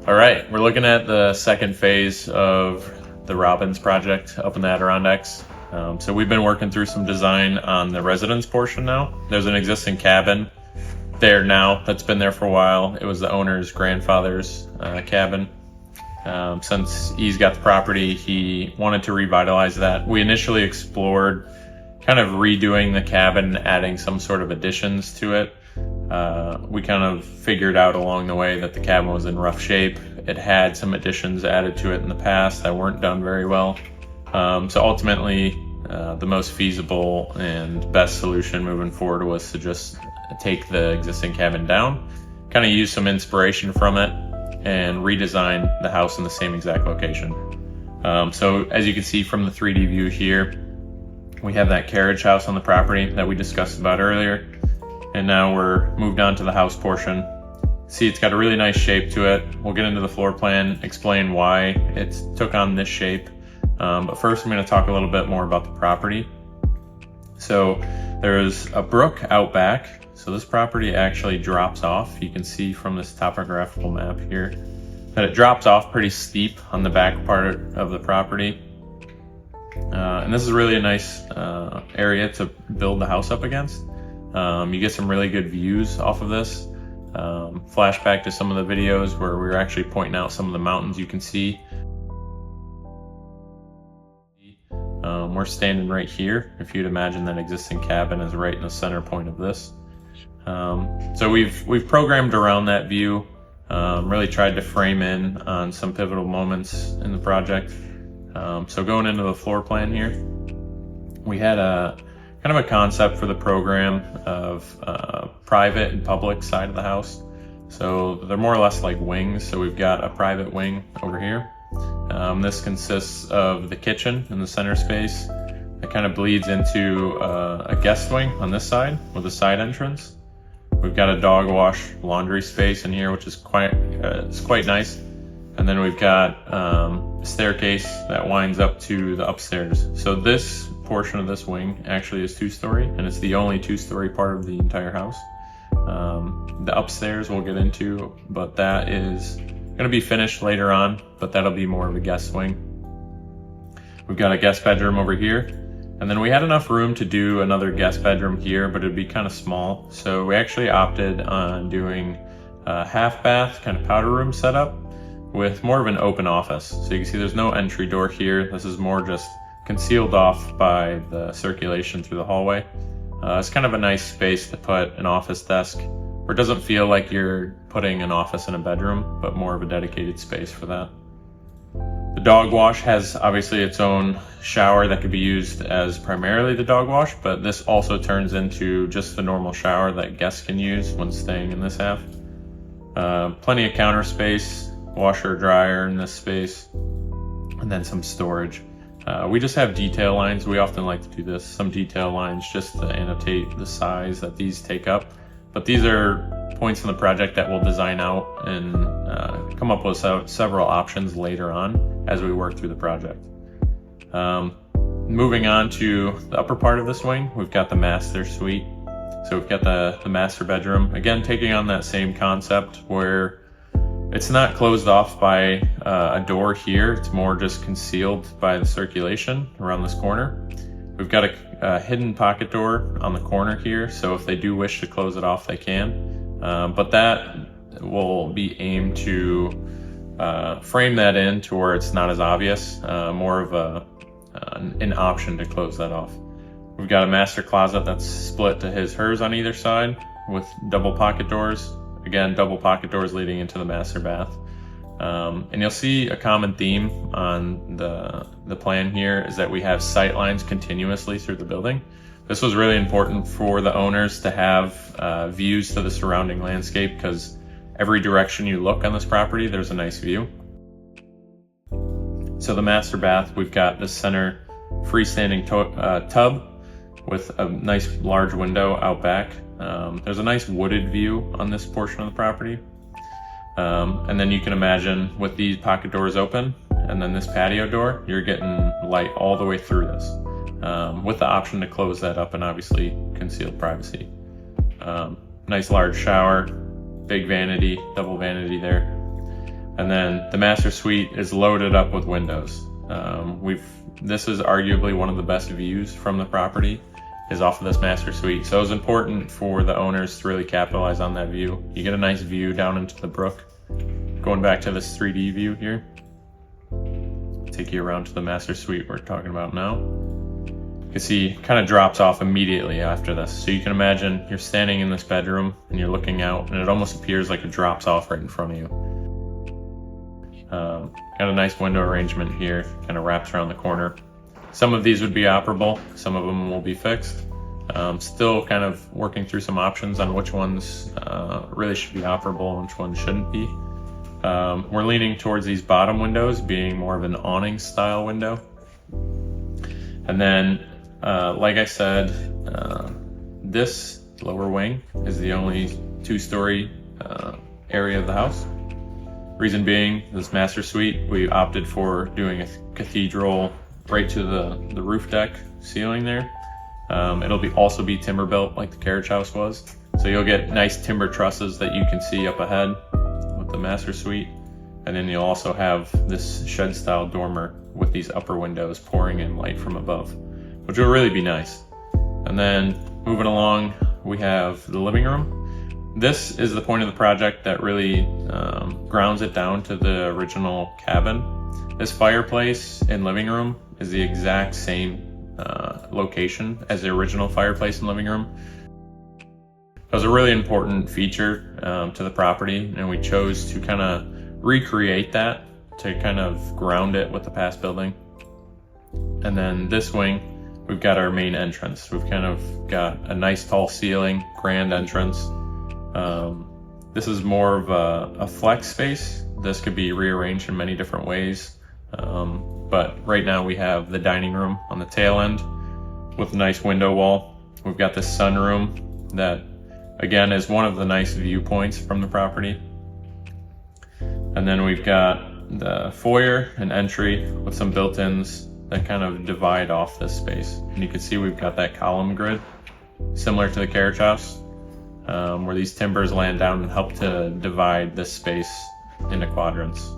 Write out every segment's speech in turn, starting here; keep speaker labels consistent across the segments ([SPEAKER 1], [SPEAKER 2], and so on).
[SPEAKER 1] All right, we're looking at the second phase of the Robbins project up in the Adirondacks. So we've been working through some design on the residence portion now. There's an existing cabin there now that's been there for a while. It was the owner's grandfather's cabin. Since he's got the property, he wanted to revitalize that. We initially explored kind of redoing the cabin, adding some sort of additions to it. We kind of figured out along the way that the cabin was in rough shape. It had some additions added to it in the past that weren't done very well. So ultimately, the most feasible and best solution moving forward was to just take the existing cabin down, kind of use some inspiration from it, and redesign the house in the same exact location. So as you can see from the 3D view here, we have that carriage house on the property that we discussed about earlier. And now we're moved on to the house portion. See, it's got a really nice shape to it. We'll get into the floor plan, explain why it took on this shape. But first I'm gonna talk a little bit more about the property. So there's a brook out back. So this property actually drops off. You can see from this topographical map here that it drops off pretty steep on the back part of the property. And this is really a nice area to build the house up against. You get some really good views off of this. Flashback to some of the videos where we were actually pointing out some of the mountains you can see. We're standing right here. If you'd imagine that existing cabin is right in the center point of this. So we've programmed around that view, really tried to frame in on some pivotal moments in the project. So going into the floor plan here, we had a kind of a concept for the program of private and public side of the house. So they're more or less like wings. So we've got a private wing over here. This consists of the kitchen in the center space. It kind of bleeds into a guest wing on this side with a side entrance. We've got a dog wash laundry space in here, which is quite nice. And then we've got a staircase that winds up to the upstairs. So this portion of this wing actually is 2-story, and it's the only 2-story part of the entire house. The upstairs we'll get into, but that is going to be finished later on, but that'll be more of a guest wing. We've got a guest bedroom over here, and then we had enough room to do another guest bedroom here, but it'd be kind of small. So we actually opted on doing a half bath kind of powder room setup with more of an open office. So you can see there's no entry door here. This is more just concealed off by the circulation through the hallway. It's kind of a nice space to put an office desk, where it doesn't feel like you're putting an office in a bedroom, but more of a dedicated space for that. The dog wash has obviously its own shower that could be used as primarily the dog wash, but this also turns into just the normal shower that guests can use when staying in this half. Plenty of counter space, washer, dryer in this space, and then some storage. We just have detail lines. We often like to do this, some detail lines just to annotate the size that these take up. But these are points in the project that we'll design out and come up with several options later on as we work through the project. Moving on to the upper part of this wing, we've got the master suite. So we've got the master bedroom, again taking on that same concept where it's not closed off by a door here. It's more just concealed by the circulation around this corner. We've got a hidden pocket door on the corner here, so if they do wish to close it off, they can. But that will be aimed to frame that in to where it's not as obvious, more of an option to close that off. We've got a master closet that's split to hers on either side with double pocket doors. Again, double pocket doors leading into the master bath. And you'll see a common theme on the plan here is that we have sight lines continuously through the building. This was really important for the owners to have views to the surrounding landscape, because every direction you look on this property, there's a nice view. So the master bath, we've got this center freestanding tub with a nice large window out back. There's a nice wooded view on this portion of the property. And then you can imagine with these pocket doors open and then this patio door, you're getting light all the way through this, with the option to close that up and obviously conceal privacy. Nice large shower, big vanity, double vanity there. And then the master suite is loaded up with windows. This is arguably one of the best views from the property, is off of this master suite. So it was important for the owners to really capitalize on that view. You get a nice view down into the brook. Going back to this 3D view here, take you around to the master suite we're talking about now. You can see it kind of drops off immediately after this. So you can imagine you're standing in this bedroom and you're looking out, and it almost appears like it drops off right in front of you. Got a nice window arrangement here, kind of wraps around the corner. Some of these would be operable, some of them will be fixed. Still kind of working through some options on which ones really should be operable and which ones shouldn't be. We're leaning towards these bottom windows being more of an awning style window. And then, like I said, this lower wing is the only 2-story area of the house. Reason being, this master suite, we opted for doing a cathedral right to the roof deck ceiling there. It'll also be timber built like the carriage house was. So you'll get nice timber trusses that you can see up ahead with the master suite. And then you'll also have this shed style dormer with these upper windows pouring in light from above, which will really be nice. And then moving along, we have the living room. This is the point of the project that really grounds it down to the original cabin. This fireplace and living room is the exact same location as the original fireplace and living room. It was a really important feature to the property, and we chose to kind of recreate that to kind of ground it with the past building. And then this wing, we've got our main entrance. We've kind of got a nice tall ceiling, grand entrance. This is more of a flex space. This could be rearranged in many different ways. But right now we have the dining room on the tail end with a nice window wall. We've got this sunroom that, again, is one of the nice viewpoints from the property. And then we've got the foyer and entry with some built-ins that kind of divide off this space. And you can see we've got that column grid, similar to the carriage house, where these timbers land down and help to divide this space into quadrants.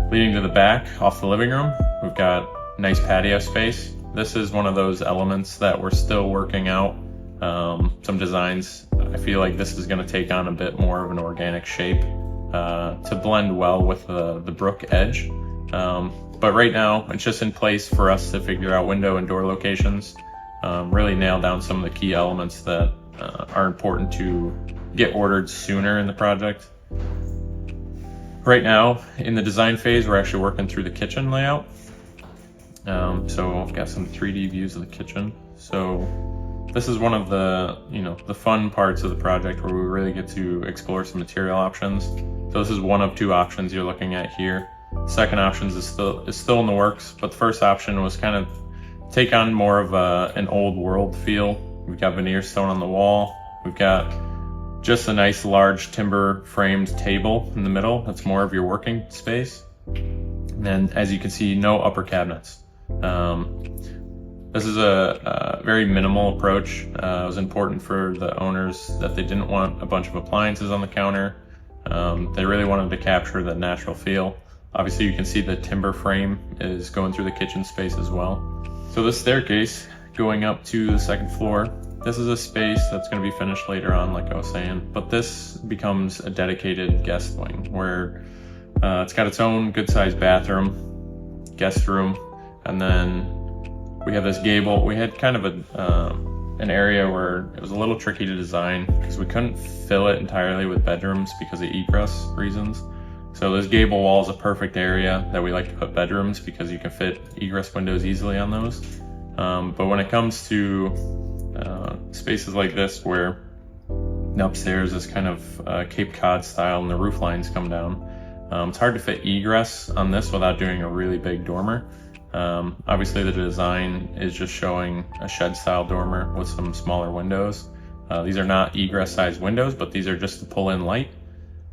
[SPEAKER 1] Leading to the back, off the living room, we've got nice patio space. This is one of those elements that we're still working out. Some designs, I feel like this is going to take on a bit more of an organic shape to blend well with the brook edge. But right now, it's just in place for us to figure out window and door locations, really nail down some of the key elements that are important to get ordered sooner in the project. Right now, in the design phase, we're actually working through the kitchen layout. So I've got some 3D views of the kitchen. So this is one of the, the fun parts of the project where we really get to explore some material options. So this is one of 2 options you're looking at here. Second option is still in the works, but the first option was kind of take on more of an old world feel. We've got veneer stone on the wall. We've got just a nice large timber framed table in the middle. That's more of your working space. And then, as you can see, no upper cabinets. This is a very minimal approach. It was important for the owners that they didn't want a bunch of appliances on the counter. They really wanted to capture the natural feel. Obviously, you can see the timber frame is going through the kitchen space as well. So this staircase going up to the 2nd floor, this is a space that's going to be finished later on, like I was saying, but this becomes a dedicated guest wing where it's got its own good-sized bathroom, guest room, and then we have this gable. We had kind of an area where it was a little tricky to design because we couldn't fill it entirely with bedrooms because of egress reasons. So this gable wall is a perfect area that we like to put bedrooms because you can fit egress windows easily on those. But when it comes to spaces like this where the upstairs is kind of Cape Cod style and the roof lines come down, it's hard to fit egress on this without doing a really big dormer. Obviously the design is just showing a shed style dormer with some smaller windows. These are not egress sized windows, but these are just to pull in light.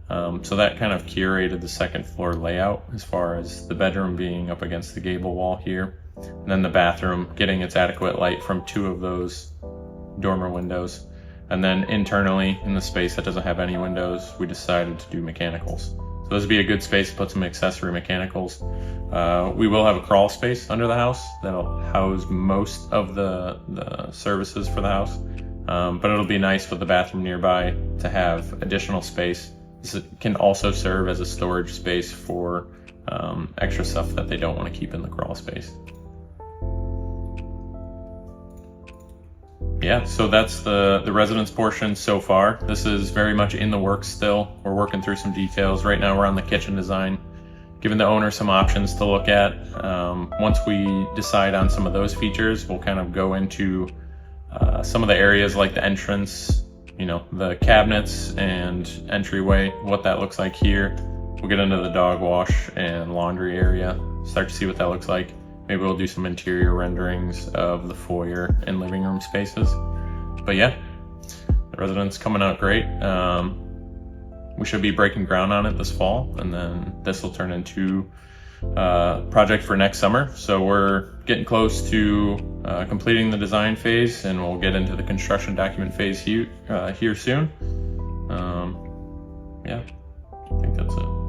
[SPEAKER 1] So that kind of curated the 2nd floor layout as far as the bedroom being up against the gable wall here. And then the bathroom getting its adequate light from 2 of those dormer windows. And then internally, in the space that doesn't have any windows, we decided to do mechanicals. So this would be a good space to put some accessory mechanicals. We will have a crawl space under the house that'll house most of the services for the house. But it'll be nice with the bathroom nearby to have additional space. This can also serve as a storage space for extra stuff that they don't want to keep in the crawl space. Yeah, so that's the residence portion so far. This is very much in the works still. We're working through some details. Right now we're on the kitchen design, giving the owner some options to look at. Once we decide on some of those features, we'll kind of go into some of the areas like the entrance, the cabinets and entryway, what that looks like here. We'll get into the dog wash and laundry area, start to see what that looks like. Maybe we'll do some interior renderings of the foyer and living room spaces. But yeah, the residence coming out great. We should be breaking ground on it this fall, and then this will turn into a project for next summer. So we're getting close to completing the design phase, and we'll get into the construction document phase here soon. Yeah, I think that's it.